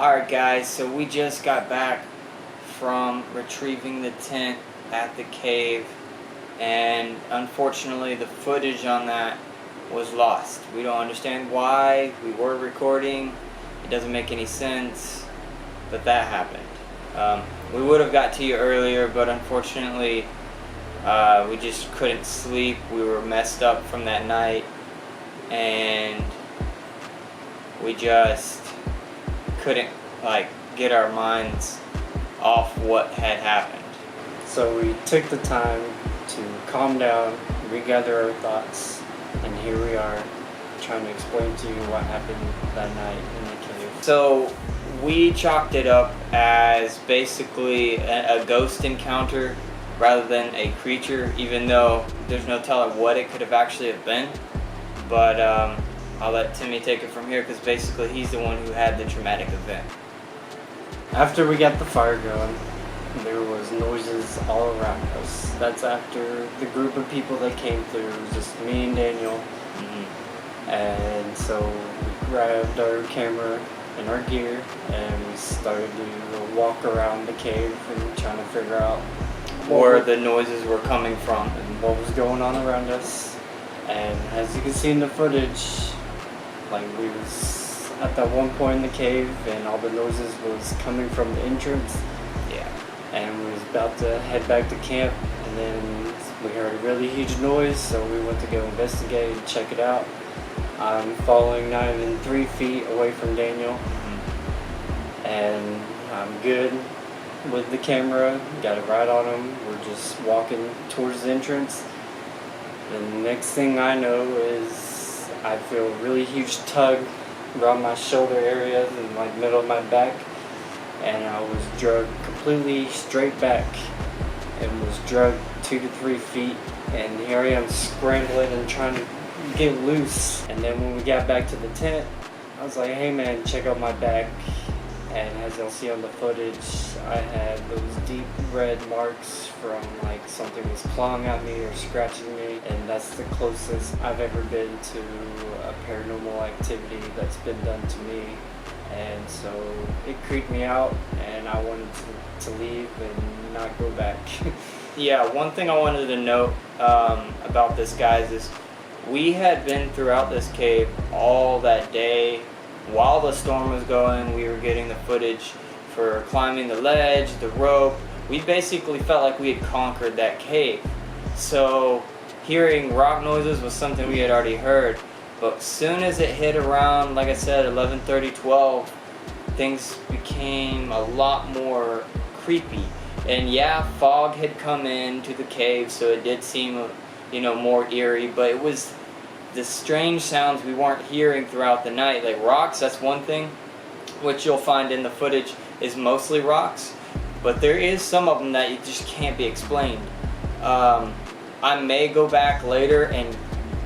Alright guys, so we just got back from retrieving the tent at the cave, and unfortunately the footage on that was lost. We don't understand why. We were recording, it doesn't make any sense, but that happened. We would have got to you earlier, but unfortunately we just couldn't sleep. We were messed up from that night, and we just couldn't get our minds off what had happened. So we took the time to calm down, regather our thoughts, and here we are trying to explain to you what happened that night in the cave. So we chalked it up as basically a ghost encounter rather than a creature, even though there's no telling what it could have actually have been. But I'll let Timmy take it from here, because basically he's the one who had the traumatic event. After we got the fire going, there was noises all around us. That's after the group of people that came through. It was just me and Daniel. And so we grabbed our camera and our gear and we started to walk around the cave and trying to figure out where the noises were coming from and what was going on around us. And as you can see in the footage, we was at that one point in the cave and all the noises was coming from the entrance. Yeah. And we was about to head back to camp, and then we heard a really huge noise, so we went to go investigate and check it out. I'm following not even 3 feet away from Daniel, and I'm good with the camera, got it right on him. We're just walking towards the entrance. The next thing I know is I feel a really huge tug around my shoulder areas and middle of my back, and I was drugged completely straight back and was drugged 2 to 3 feet, and here I am scrambling and trying to get loose. And then when we got back to the tent, I was like, hey man, check out my back. And as you'll see on the footage, I had those deep red marks from something was clawing at me or scratching me, and that's the closest I've ever been to a paranormal activity that's been done to me. And so it creeped me out, and I wanted to leave and not go back. Yeah, one thing I wanted to note about this, guys, is we had been throughout this cave all that day. While the storm was going, we were getting the footage for climbing the ledge, the rope. We basically felt like we had conquered that cave. So hearing rock noises was something we had already heard. But as soon as it hit around, like I said, 11:30, 12, things became a lot more creepy. And yeah, fog had come into the cave, so it did seem, more eerie. But it was the strange sounds we weren't hearing throughout the night. Like rocks, that's one thing, which you'll find in the footage is mostly rocks. But there is some of them that you just can't be explained. I may go back later and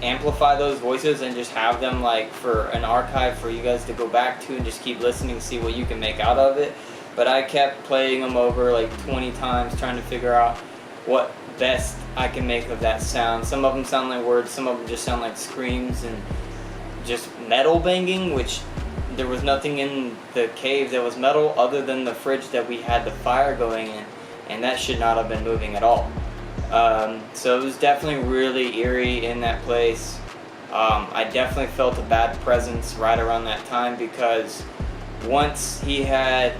amplify those voices and just have them for an archive for you guys to go back to and just keep listening, see what you can make out of it. But I kept playing them over 20 times, trying to figure out what best I can make of that sound. Some of them sound like words, some of them just sound like screams and just metal banging, which there was nothing in the cave that was metal other than the fridge that we had the fire going in, and that should not have been moving at all. So it was definitely really eerie in that place. I definitely felt a bad presence right around that time, because once he had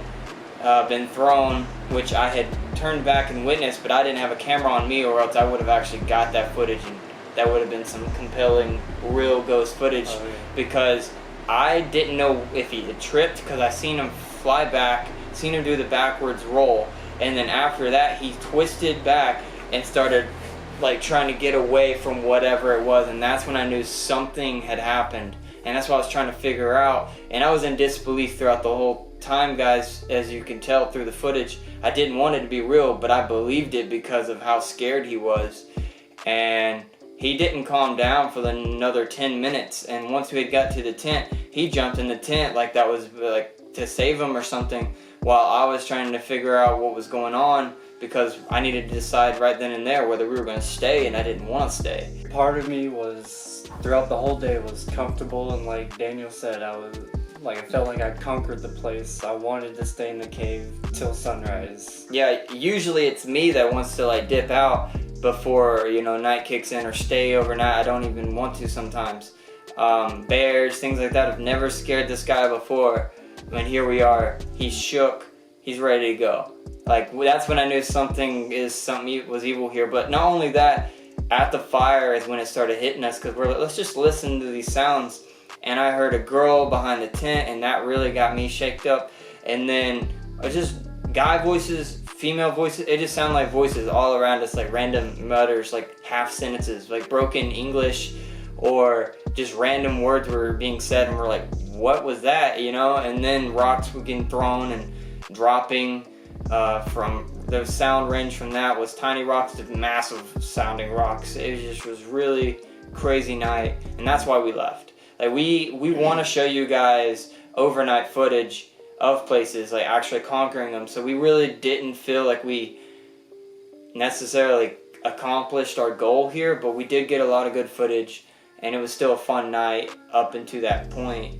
been thrown, which I had turned back and witnessed, but I didn't have a camera on me, or else I would have actually got that footage, and that would have been some compelling real ghost footage. Oh, yeah. Because I didn't know if he had tripped, because I seen him fly back, seen him do the backwards roll, and then after that he twisted back and started trying to get away from whatever it was, and that's when I knew something had happened. And that's what I was trying to figure out, and I was in disbelief throughout the whole time, guys. As you can tell through the footage, I didn't want it to be real, but I believed it because of how scared he was. And he didn't calm down for another 10 minutes, and once we had got to the tent, he jumped in the tent like that was to save him or something, while I was trying to figure out what was going on, because I needed to decide right then and there whether we were going to stay, and I didn't want to stay. Part of me was, throughout the whole day, was comfortable, and like Daniel said, I was like I felt like I conquered the place. I wanted to stay in the cave till sunrise. Yeah, usually it's me that wants to like dip out before, you know, night kicks in or stay overnight. I don't even want to sometimes. Bears, things like that have never scared this guy before. And here we are. He's shook. He's ready to go. Like, that's when I knew something was evil here. But not only that, at the fire is when it started hitting us, because we're like, let's just listen to these sounds. And I heard a girl behind the tent, and that really got me shaked up. And then just guy voices, female voices. It just sounded like voices all around us, like random mutters, like half sentences, like broken English, or just random words were being said, and we're like, what was that, you know? And then rocks were getting thrown and dropping. From the sound range from that was tiny rocks to massive sounding rocks. It just was really crazy night, and that's why we left. Like, we want to show you guys overnight footage of places, like actually conquering them. So we really didn't feel like we necessarily accomplished our goal here, but we did get a lot of good footage, and it was still a fun night up until that point.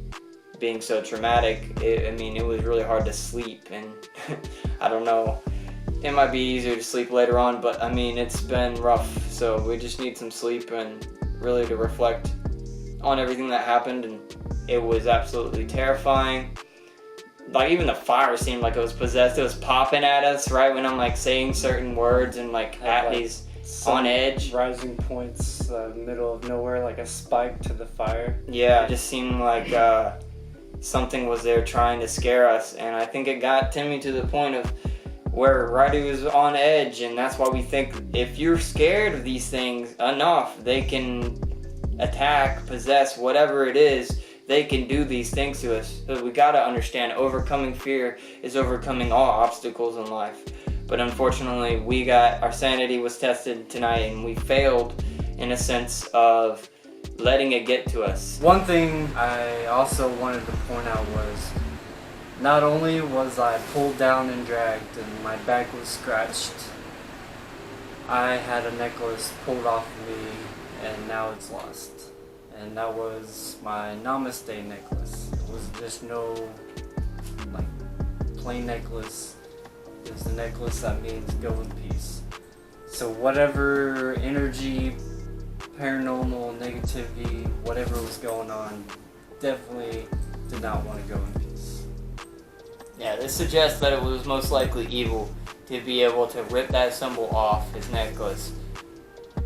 Being so traumatic, it was really hard to sleep, and I don't know, it might be easier to sleep later on, but I mean, it's been rough, so we just need some sleep and really to reflect on everything that happened. And it was absolutely terrifying. Like, even the fire seemed like it was possessed. It was popping at us right when I'm like saying certain words and like at these on edge rising points, middle of nowhere, like a spike to the fire. Yeah, it just seemed like something was there trying to scare us, and I think it got Timmy to the point of where Ryder was on edge. And that's why we think if you're scared of these things enough, they can attack, possess, whatever it is, they can do these things to us. So we gotta understand, overcoming fear is overcoming all obstacles in life. But unfortunately, our sanity was tested tonight, and we failed in a sense of letting it get to us. One thing I also wanted to point out was, not only was I pulled down and dragged and my back was scratched, I had a necklace pulled off of me, and now it's lost. And that was my Namaste necklace. It was just no like plain necklace. It's the necklace that means go in peace. So whatever energy, paranormal, negativity, whatever was going on, definitely did not want to go in peace. Yeah, this suggests that it was most likely evil to be able to rip that symbol off his necklace.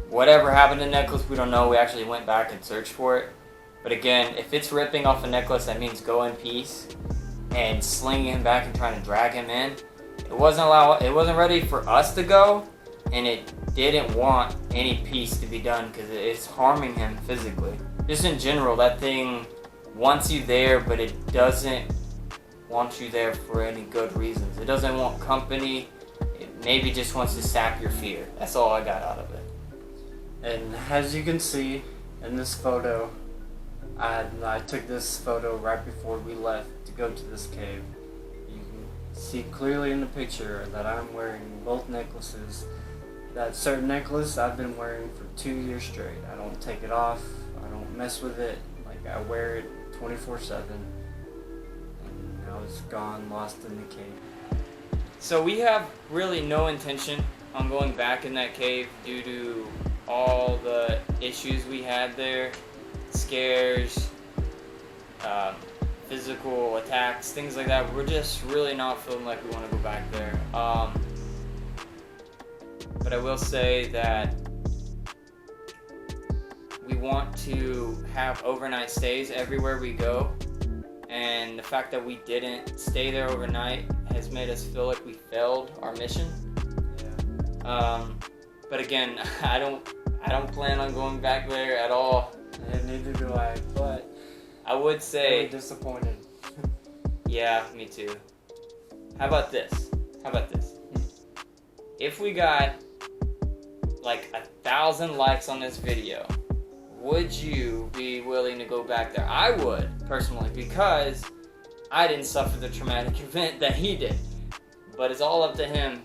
Whatever happened to the necklace, we don't know. We actually went back and searched for it. But again, if it's ripping off a necklace, that means go in peace, and slinging him back and trying to drag him in. It wasn't ready for us to go, and it didn't want any peace to be done because it's harming him physically. Just in general, that thing wants you there, but it doesn't want you there for any good reasons. It doesn't want company. It maybe just wants to sap your fear. That's all I got out of it. And as you can see in this photo, I took this photo right before we left to go to this cave. You can see clearly in the picture that I'm wearing both necklaces. That certain necklace I've been wearing for 2 years straight. I don't take it off. I don't mess with it. Like, I wear it 24/7. And now it's gone, lost in the cave. So we have really no intention on going back in that cave due to all the issues we had there. Scares, physical attacks, things like that. We're just really not feeling like we want to go back there. But I will say that we want to have overnight stays everywhere we go, and the fact that we didn't stay there overnight has made us feel like we failed our mission. Yeah. But again, I don't plan on going back there at all. And neither do I, but I would say really disappointed. Yeah, me too. How about this? If we got like 1,000 likes on this video, would you be willing to go back there? I would, personally, because I didn't suffer the traumatic event that he did. But it's all up to him.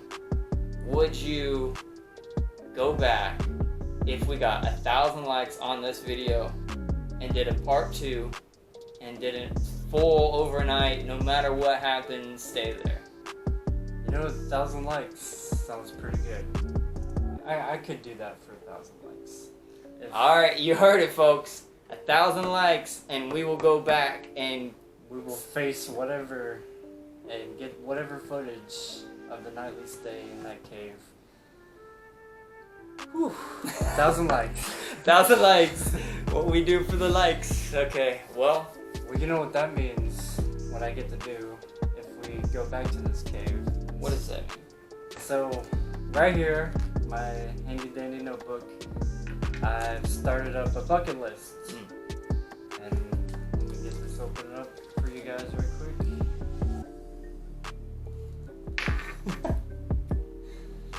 Would you go back if we got 1,000 likes on this video and did a part 2 and did a full overnight, no matter what happens, stay there. You know, 1,000 likes sounds pretty good. I could do that for 1,000 likes. Alright, you heard it, folks. 1,000 likes, and we will go back and we will face whatever and get whatever footage of the nightly stay in that cave. Whew. 1,000 likes. 1,000 likes. What we do for the likes. Okay, well, you know what that means. What I get to do if we go back to this cave. what does that mean? So, right here, my handy dandy notebook, I've started up a bucket list. And let me get this open up for you guys right quick.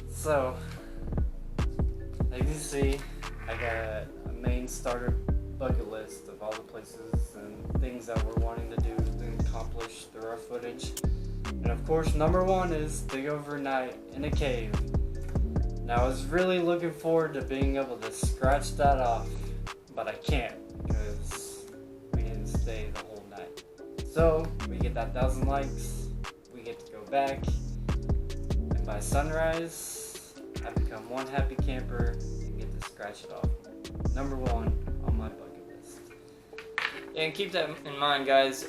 So, as you can see, I got a main starter bucket list of all the places and things that we're wanting to do and accomplish through our footage. And of course, number one is the overnight in a cave. Now, I was really looking forward to being able to scratch that off, but I can't because we didn't stay the whole night. So, we get that 1,000 likes, we get to go back, and by sunrise, I become one happy camper and get to scratch it off. Number one on my bucket list. And keep that in mind, guys.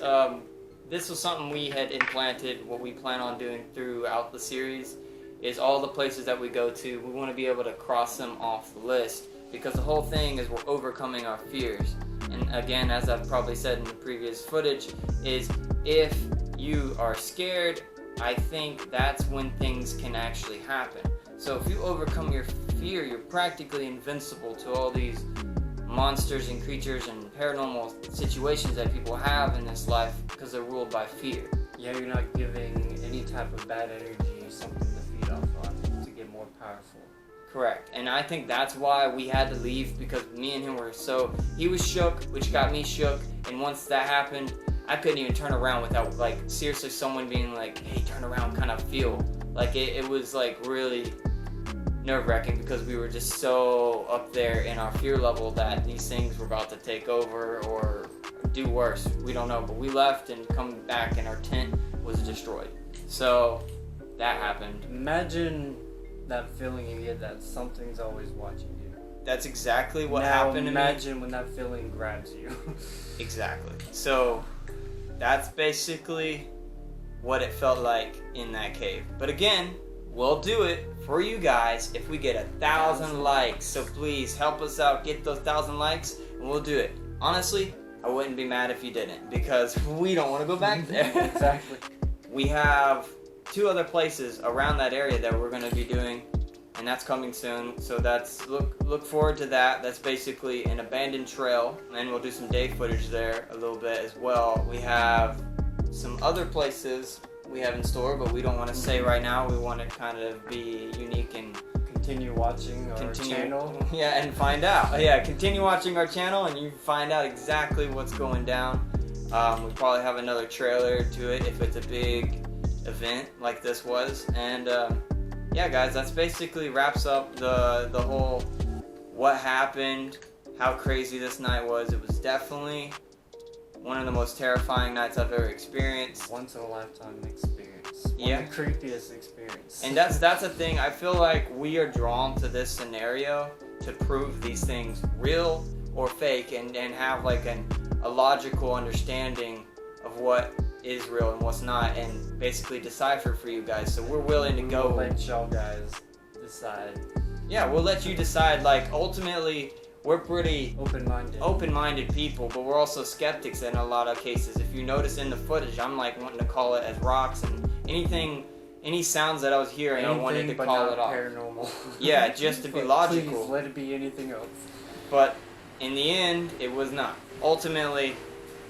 This was something we had implanted, what we plan on doing throughout the series, is all the places that we go to, we want to be able to cross them off the list, because the whole thing is we're overcoming our fears. And again, as I've probably said in the previous footage, is if you are scared, I think that's when things can actually happen. So if you overcome your fear, you're practically invincible to all these monsters and creatures and paranormal situations that people have in this life because they're ruled by fear. Yeah, you're not giving any type of bad energy something to feed off on to get more powerful. Correct. And I think that's why we had to leave, because me and him were he was shook, which got me shook, and once that happened, I couldn't even turn around without, like, seriously someone being like, hey, turn around, kind of feel. Like, it was, like, really nerve-wracking because we were just so up there in our fear level that these things were about to take over or do worse. We don't know, but we left and come back and our tent was destroyed. So that happened. Imagine that feeling you get that something's always watching you. That's exactly what happened to me. Imagine when that feeling grabs you. Exactly. So that's basically what it felt like in that cave. But again, we'll do it for you guys if we get 1,000 likes. So please help us out, get those 1,000 likes, and we'll do it. Honestly, I wouldn't be mad if you didn't, because we don't want to go back there. Exactly. We have 2 other places around that area that we're going to be doing, and that's coming soon. So that's look forward to that. That's basically an abandoned trail, and we'll do some day footage there a little bit as well. We have some other places we have in store, but we don't want to say right now. We want to kind of be unique and continue watching our channel. Yeah, and find out. Yeah, continue watching our channel and you find out exactly what's going down. We probably have another trailer to it if it's a big event like this was. And yeah, guys, that's basically wraps up the whole what happened, how crazy this night was. It was definitely one of the most terrifying nights I've ever experienced. Once in a lifetime experience. Yeah. One of the creepiest experience. And that's a thing. I feel like we are drawn to this scenario to prove these things real or fake, and have like a logical understanding of what is real and what's not, and basically decipher for you guys. So we're willing to go. We'll let y'all guys decide. Yeah, we'll let you decide. Like, ultimately, we're pretty open-minded people, but we're also skeptics in a lot of cases. If you notice in the footage, I'm like wanting to call it as rocks and any sounds that I was hearing, I wanted to call it off. Paranormal. Yeah, just to be logical. Please let it be anything else. But in the end, it was not. Ultimately,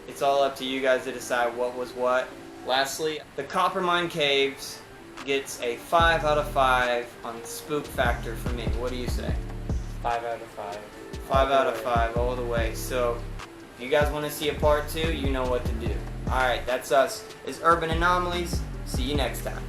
it's all up to you guys to decide what was what. Lastly, the Coppermine Caves gets a 5 out of 5 on spook factor for me. What do you say? 5 out of 5. 5 out of 5 all the way. So if you guys want to see a part 2, you know what to do. Alright, that's us. It's Urban Anomalies. See you next time.